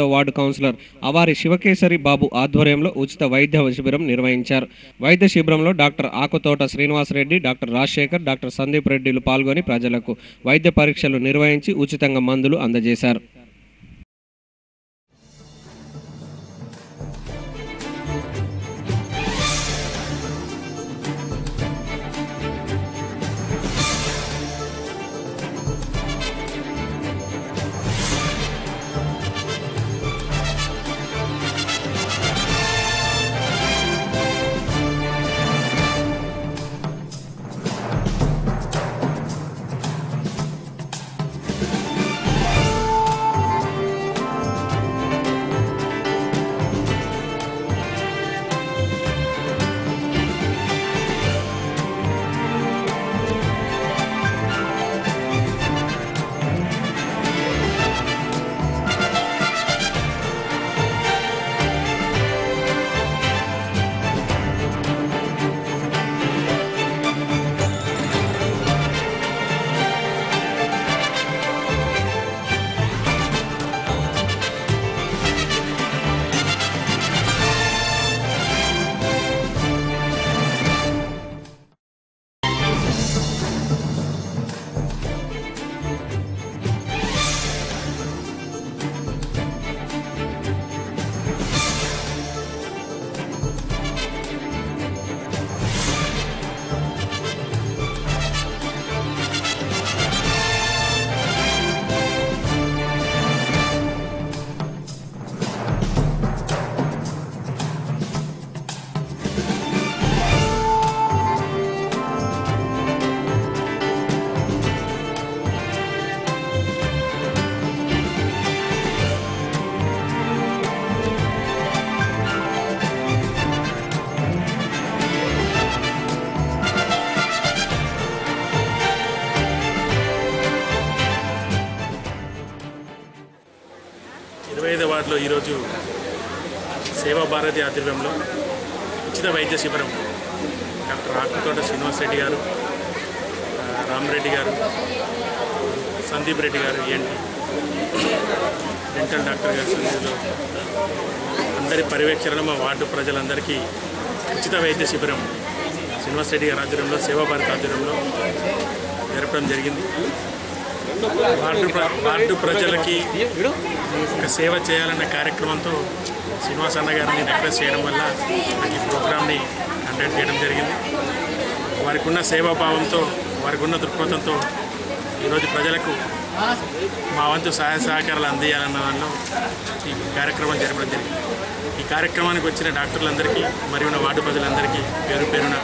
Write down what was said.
Ward councillor అవారి శివకేశరి బాబు ఆధ్వర్యంలో ఉచిత వైద్య శిబిరం నిర్వహించారు. వైద్య శిబిరంలో doctor Akuthota Srinivasa Reddy, doctor Rajasekhar, doctor Sandeep రెడ్డిలు పాల్గొని ప్రజలకు వైద్య పరీక్షలు నిర్వహించి ఉచితంగా మందులు అందజేశారు. వార్డులో ఈరోజు సేవా భారతి ఆధ్వర్యంలో ఉచిత వైద్య శిబిరం డాక్టర్ ఆకుతోట శ్రీనివాసరెడ్డి గారు, రామరెడ్డి గారు, సందీప్ రెడ్డి గారు, డెంటల్ డాక్టర్ గారు అందరి పర్యవేక్షణలో మా వార్డు ప్రజలందరికీ ఉచిత వైద్య శిబిరం శ్రీనివాసరెడ్డి గారి ఆధ్వర్యంలో సేవా భారతి ఆధ్వర్యంలో జరపడం జరిగింది. వార్డు ప్రజలకి ఒక సేవ చేయాలన్న కార్యక్రమంతో శ్రీనివాస్ అన్న గారిని రిక్వెస్ట్ చేయడం వల్ల ఈ ప్రోగ్రామ్ని కండక్ట్ చేయడం జరిగింది. వారికి ఉన్న సేవాభావంతో, వారికి ఉన్న దృక్పథంతో ఈరోజు ప్రజలకు మా వంతు సహాయ సహకారాలు అందియాలన్న దానిలో ఈ కార్యక్రమం జరపడం జరిగింది. ఈ కార్యక్రమానికి వచ్చిన డాక్టర్లందరికీ మరియు వార్డు ప్రజలందరికీ పేరు పేరున